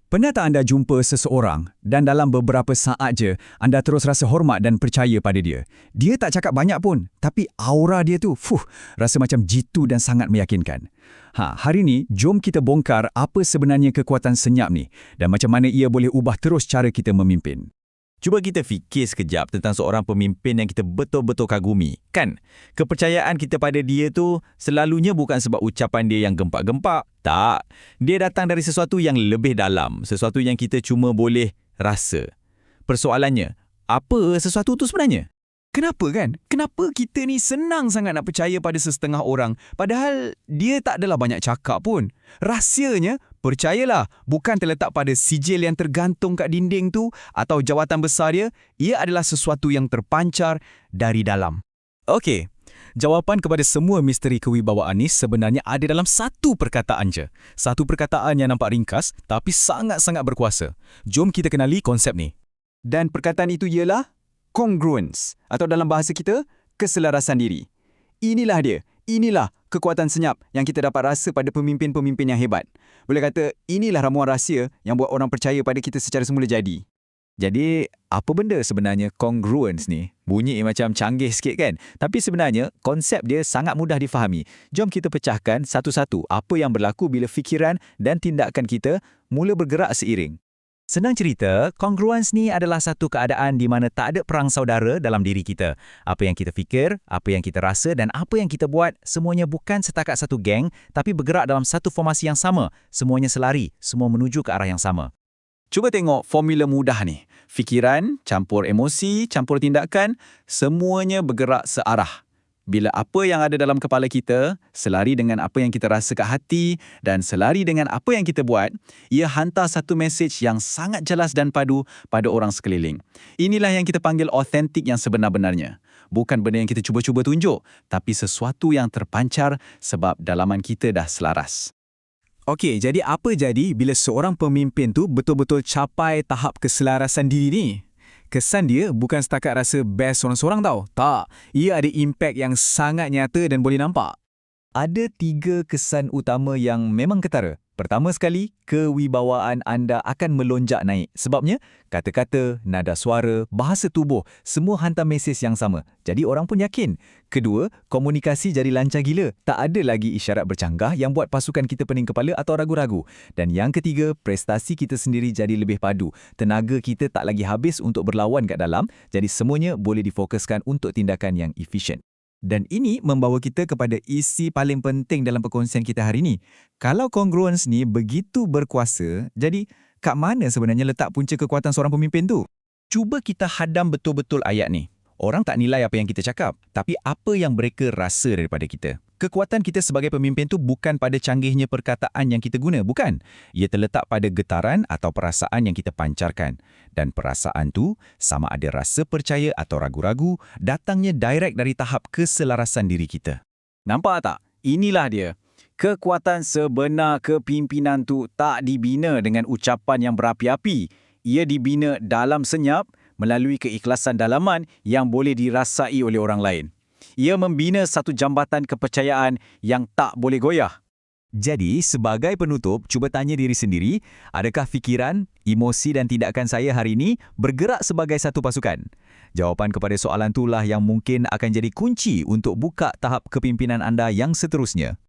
Pernah tak anda jumpa seseorang dan dalam beberapa saat je anda terus rasa hormat dan percaya pada dia? Dia tak cakap banyak pun, tapi aura dia tu, rasa macam jitu dan sangat meyakinkan. Hari ni, jom kita bongkar apa sebenarnya kekuatan senyap ni dan macam mana ia boleh ubah terus cara kita memimpin. Cuba kita fikir sekejap tentang seorang pemimpin yang kita betul-betul kagumi. Kan? Kepercayaan kita pada dia tu selalunya bukan sebab ucapan dia yang gempak-gempak. Tak. Dia datang dari sesuatu yang lebih dalam. Sesuatu yang kita cuma boleh rasa. Persoalannya, apa sesuatu tu sebenarnya? Kenapa kan? Kenapa kita ni senang sangat nak percaya pada sesetengah orang padahal dia tak adalah banyak cakap pun? Rahsianya, percayalah, bukan terletak pada sijil yang tergantung kat dinding tu atau jawatan besar dia, ia adalah sesuatu yang terpancar dari dalam. Okey, jawapan kepada semua misteri kewibawaan ni sebenarnya ada dalam satu perkataan je. Satu perkataan yang nampak ringkas tapi sangat-sangat berkuasa. Jom kita kenali konsep ni. Dan perkataan itu ialah congruence, atau dalam bahasa kita, keselarasan diri. Inilah dia, inilah kekuatan senyap yang kita dapat rasa pada pemimpin-pemimpin yang hebat. Boleh kata, inilah ramuan rahsia yang buat orang percaya pada kita secara semula jadi. Jadi, apa benda sebenarnya congruence ni? Bunyi macam canggih sikit kan? Tapi sebenarnya, konsep dia sangat mudah difahami. Jom kita pecahkan satu-satu apa yang berlaku bila fikiran dan tindakan kita mula bergerak seiring. Senang cerita, congruence ni adalah satu keadaan di mana tak ada perang saudara dalam diri kita. Apa yang kita fikir, apa yang kita rasa dan apa yang kita buat, semuanya bukan setakat satu geng, tapi bergerak dalam satu formasi yang sama. Semuanya selari, semua menuju ke arah yang sama. Cuba tengok formula mudah ni. Fikiran, campur emosi, campur tindakan, semuanya bergerak searah. Bila apa yang ada dalam kepala kita selari dengan apa yang kita rasa kat hati dan selari dengan apa yang kita buat, ia hantar satu mesej yang sangat jelas dan padu pada orang sekeliling. Inilah yang kita panggil autentik yang sebenar-benarnya. Bukan benda yang kita cuba-cuba tunjuk, tapi sesuatu yang terpancar sebab dalaman kita dah selaras. Okey, jadi apa jadi bila seorang pemimpin tu betul-betul capai tahap keselarasan diri ni? Kesan dia bukan setakat rasa best seorang-seorang tau. Tak, ia ada impak yang sangat nyata dan boleh nampak. Ada 3 kesan utama yang memang ketara. Pertama sekali, kewibawaan anda akan melonjak naik. Sebabnya, kata-kata, nada suara, bahasa tubuh, semua hantar mesej yang sama. Jadi orang pun yakin. Kedua, komunikasi jadi lancar gila. Tak ada lagi isyarat bercanggah yang buat pasukan kita pening kepala atau ragu-ragu. Dan yang ketiga, prestasi kita sendiri jadi lebih padu. Tenaga kita tak lagi habis untuk berlawan kat dalam, jadi semuanya boleh difokuskan untuk tindakan yang efisien. Dan ini membawa kita kepada isi paling penting dalam perkongsian kita hari ini. Kalau congruence ni begitu berkuasa, jadi kat mana sebenarnya letak punca kekuatan seorang pemimpin tu? Cuba kita hadam betul-betul ayat ni. Orang tak nilai apa yang kita cakap, tapi apa yang mereka rasa daripada kita. Kekuatan kita sebagai pemimpin tu bukan pada canggihnya perkataan yang kita guna, bukan. Ia terletak pada getaran atau perasaan yang kita pancarkan. Dan perasaan tu, sama ada rasa percaya atau ragu-ragu, datangnya direct dari tahap keselarasan diri kita. Nampak tak? Inilah dia. Kekuatan sebenar kepimpinan tu tak dibina dengan ucapan yang berapi-api. Ia dibina dalam senyap, melalui keikhlasan dalaman yang boleh dirasai oleh orang lain. Ia membina satu jambatan kepercayaan yang tak boleh goyah. Jadi, sebagai penutup, cuba tanya diri sendiri, adakah fikiran, emosi dan tindakan saya hari ini bergerak sebagai satu pasukan? Jawapan kepada soalan itulah yang mungkin akan jadi kunci untuk buka tahap kepimpinan anda yang seterusnya.